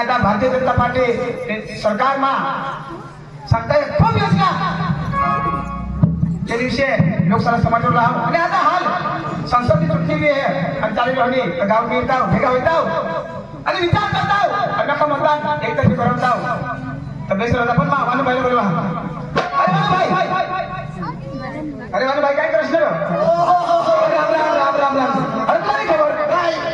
आता भारतीय जनता पार्टी सरकारमा सांगताय खूप योजना त्या दिवशी लोकसभा समाजवर राहू आणि आता हाल संसदची चुटकी बी आहे आणि चालू राहणी गाव मी येताव भेगा होताव आणि विचार करताव आणि नका मतदान एक तरी करताव तर बेस होता पण मानू भाईला बोलवा अरे मानू भाई काय प्रश्न राम राम राम राम राम अरे तुला खबर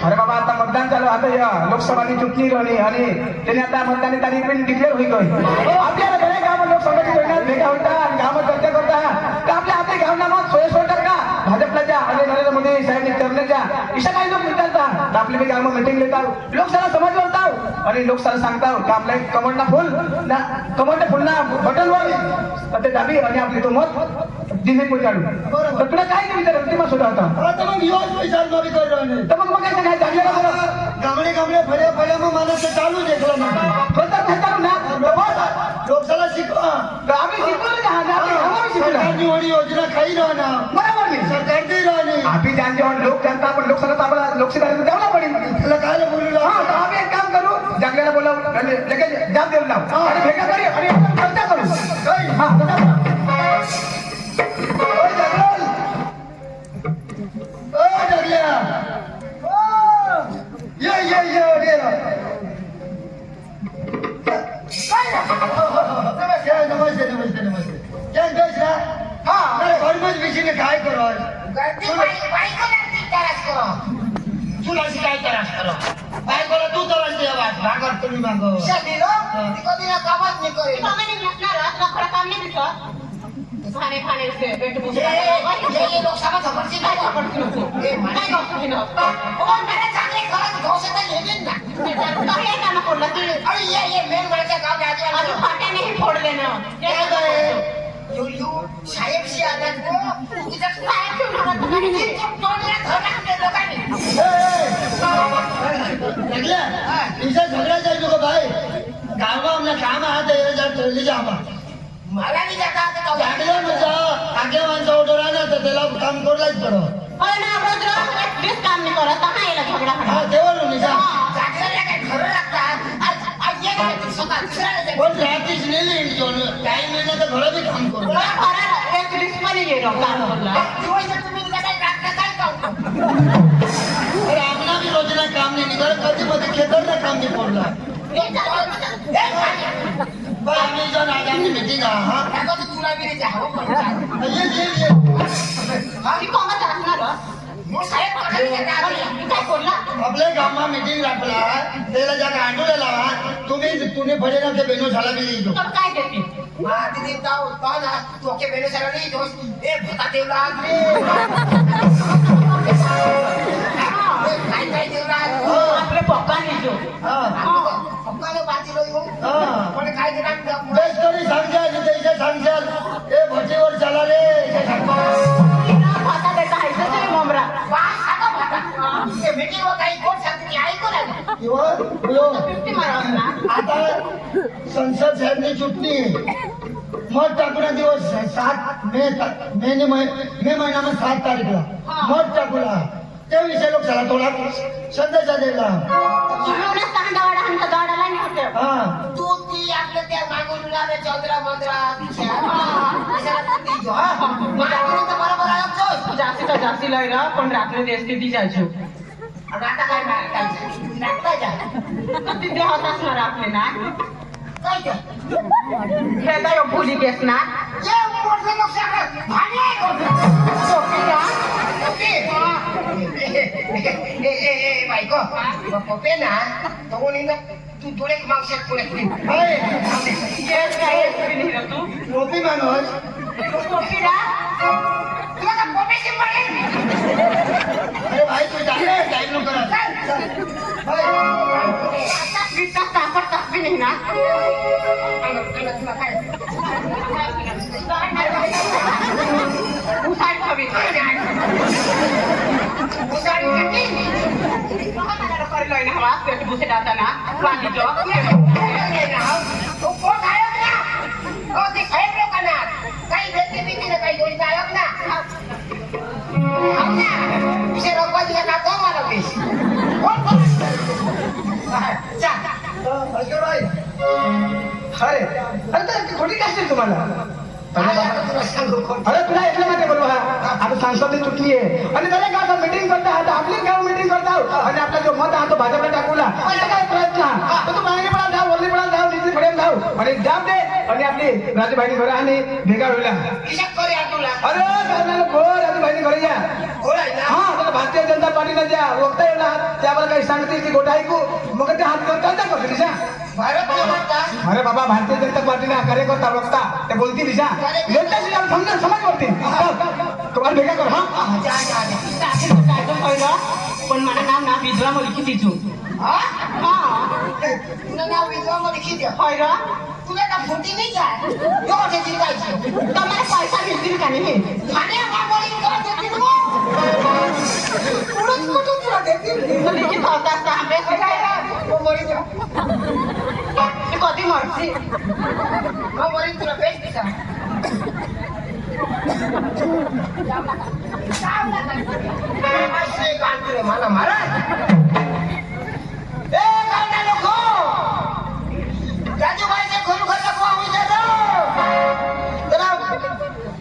अरे बाबा आता मतदान चालू आता या लोकसभाची चुटकी राहणी आणि त्याने आता मतदानी तारीख पण डिक्लेअर होईल आपल्याला बरे गाव लोकसभेची योजना भेगा होता आणि गावात चर्चा करता तर आपल्या गावनामात 16% भाजपला ज्या आणि नरेंद्र मोदी साहेब करण्याच्या इशा काही लोक म्हणतात आपले गाव मीटिंग लेतात लोकसभा समज करताव आणि लोकसभा सांगताव की आपल्या कमंडना फुल ना बटनवर तर ते दाबी आणि आपली तो मत दिले पोचाडू तर तुला काय नाही विचार अंतिम सुद्धा होता आता मग योच पैसा नवी कर रहे तर मग काय काय चांगलं गामडे गामडे फळे फळे मग मला ते चालू देखलं ना होतं ना लोकसभा शिकवा तर आम्ही शिकवलं ना आम्ही शिकवलं सरकारनी होणी योजना काही राहणार बरोबर नाही सरकार दी राहणी आम्ही जानते लोक जनता पण लोकसभा आपल्याला लोकसभा द्यावं पडेल त्याला काय बोलू हा तर आम्ही एक काम करू जंगलाला बोलावू लगेच जात देऊ लावू आणि भेगा करू आणि एकदम चर्चा करू हा काय करो तुला काय त्रास करो काय करो तू तर भागर तुम्ही मागो कधी ना कामच नाही करेल खाने खाने से पेट मुझे ये लोग समझ समझी काय करते ये काय करते ना और मैंने चांगले खरच घोषित केले ना काय काम पडलं की अरे ये मेन वळच्या गाव आधी आणि फाटे नाही फोडले ना यो साहेब शी आला को तिचा साहेब ठेवला आणि तोडला धरला लोकांनी लगला इसे झगड़ा जाए जो भाई गांव में हमने काम आ तो ये जब चली जा मला नाही जाता तो लागलं मजा आगे माणसं ऑर्डर आला तर त्याला काम करलाच पडो अरे ना रोज ऍटलीस्ट काम नाही करत हा याला झगडा हा तेवढं नाही जा जागल्याला काय खरं लागतात आज ये काय स्वतः दुसऱ्याला पण रात्रीच नेली इंजोन टाइम मिळणार तर घरा बी काम करू खरं ऍटलीस्ट पण गेलो काम करला दिवस तुम्ही काय काय काम अरे आम्हाला बी रोजना काम नाही निघाल कधी मध्ये खेतरला काम नाही पडला आम्ही जण आज आमची मीटिंग हा तुला बी नाही जावं पण ये मी कोणाचा असणार मग साहेब काय बोलला आपल्या गावात मीटिंग राखला त्याला ज्या गांडूला लावा तुम्ही फळे ना ते बेनो झाला बी नाही तर काय देते माती देवता होता ना तो के बेनो झाला नाही दोस्त ए भता देवला काय देवला आपले पप्पाने जो पप्पाने बाजीलो येऊ पण काय देणार बेस करी सांगशाल इथे सांगशाल ए भटीवर चला रे भाता देता आहे तरी मोमरा वा आता भाता ते मीटिंग वर काही कोण सांगते ऐकू ना आता संसद साहेबनी चुटणी मत टाकून दिवस 7 मे महिन्यामध्ये 7 तारीखला मत टाकूला त्या विषय लोक झाला थोडा संदेशा दिला तू ती आपलं त्या मागून चौधरा बरोबर जास्तीत जास्ती लय ना पण रात्री देसते ती जायचो आता काय तिथे होत असणार आपले ना काय हे काय फुली केस ना जे मोठे लोक सांगतात बायको पप्पे ना तो तू डोळे मागशात पुढे तू टोपी माणूस तुला का पप्पेची पडेल अरे भाई तू जाणे टाइम नको नाही ना उसाड हवी बुसे जाताना काही व्यक्ती भीती काही गोळी गायब ना विषय रंगवा दिला का मला भास्कर भाई अरे अरे तर खोटी काय असते तुम्हाला काय आता तुला सांगू कोण अरे तुला ऐकलं माहिती बोलवा आता संसदची चुटली आहे आणि त्याला काय मीटिंग करता आता आपली गाव मीटिंग करता आणि आपला जो मत आहे तो भाजपला टाकूला त्याचा काय प्रयत्न तर तू मागणीपणा जाऊ वरलीपणा जाऊ नीती पडेल जाऊ आणि जाम दे आणि आपली राजूभाईनी घरा आणि भेगा होईल किशात करे आ तुला अरे करणार को राजूभाईनी घरी या गोळा आहे ना हा तर भारतीय जनता पार्टीला ज्या वक्ता येणार त्यावर काही सांगतील ती गोष्ट ऐकू मग ते हात करता करतो दिशा भारत वक्ता अरे बाबा भारतीय जनता पार्टीला कार्यकर्ता वक्ता ते बोलती दिशा जनताशी जाऊन समजा समाज करते तुम्हाला भेगा कर हा जा जा जा काय पहिलं पण माझं नाव ना विधवा मुली किती जू हा हा तुला नाव विधवा मध्ये किती पहिलं तुला ना फुटी नाही जाय एवढे जिंकायचे तुम्हाला पैसा भेटतील का नाही आणि आम्हाला काय देतील तू पुढंच कुठं तुला देतील लिखित होतात का अभ्यास मग बरी जा ते कधी मरते मग बरी तुला बेस्ट दिसा मला महाराज ए गावना लोको राजूभाईचे खरोखर नको विचार जरा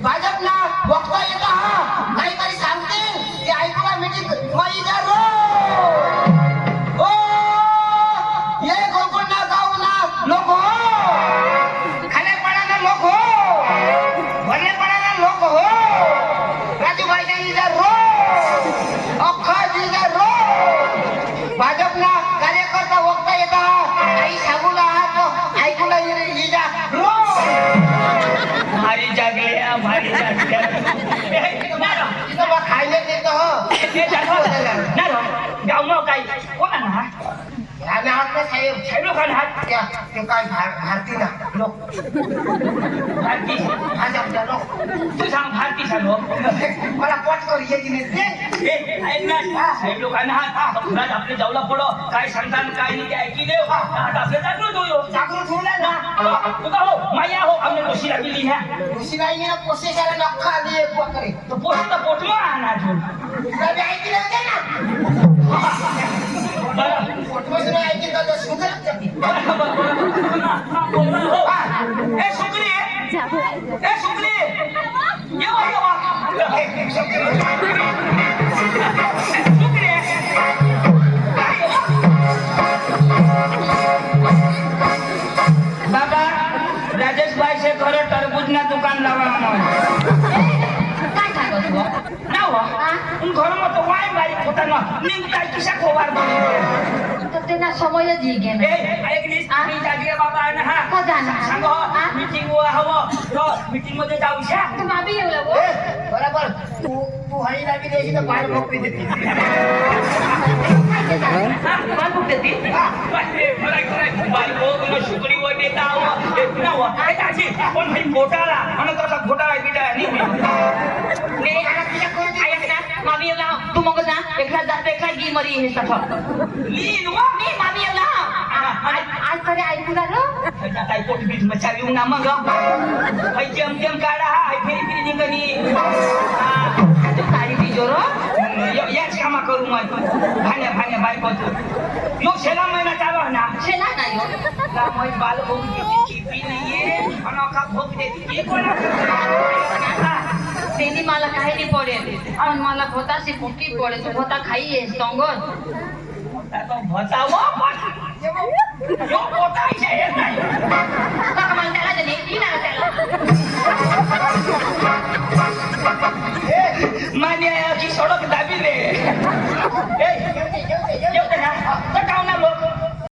भाजपला वक्ता येता हा काहीतरी सांगतील ते ऐकूला मीटिंग विचार ओ ये गोकुळना गावना लोक खालेपणाना लोक भरलेपणाना लोक हो राजूभाईचा विचार अख्खा जिल्हा भाजपला कार्यकर्ता वक्ता येता काही सांगूला हात ऐकूला इजा भारी जागल्या भारी जागल्या खायला देत गाव काही कोणा ना आणि आपलं साहेब छेडू खान हात ते काय भारती ना लोक भारती भाजपला लोक तू सांग भारती सांगो मला पोट करू येते नाही छेडू खान हात घरात आपले जाऊला पडो काय सांगतात काय नाही ते ऐकी देव हात आपले जागृत होयो जागृत होऊला ना तुका हो माया हो आमने दोषी लागली ह्या ऋषीबाईने पोसेशाला नक्का आली एक वगैरे तो पोस्ट पोटलो आणा अजून रवी ऐकलं होतं ना बरं पोटमधून ऐकलं तर सुंदरच जाते ए सुकरी ए सुकरी येवा येवा सुकरी बाबा राजेश भाई से घर तरबूज ना दुकान लावा काय सांगत तू ना हो घर में तो वाई बारी होता ना निंग ताई किसा खोवार तर त्यांना समयच घे ए एक लिस्ट मी जागे बाबा आहे ना हा का जाणार? सांगो मीटिंग हवं तो मीटिंग मध्ये जाऊ शा तू माबी येऊ लागो बरोबर तू हरी रावी द्यायची तर बाहेर मोकळी देते मला खूप देते शुक्री वर देता पण भाई घोटाळा आणि कसा घोटाळा बिटाळा नाही मामी येऊ लाव तू मग जा एकला जात एकला गी मरी हे सगळं लीन मी मामी येऊ लाव आज तरी ऐकू लागलो काय पोट बीज मच्छा येऊ ना मग भाई जम जम काढा हाय फेरी फेरी निघणी तू साडी बिजोर याच कामा करू मग भाण्या भाण्या बायको तू यो शेला महिना चालू ना शेला नाही हो मैं बाल भोग देती चिपी नाहीये अनोखा भोग देती की कोणा त्यांनी मला काही नाही पडेल आणि मला भोताशी फुकी पडेल तू भोता खाई आहे संगत भतावा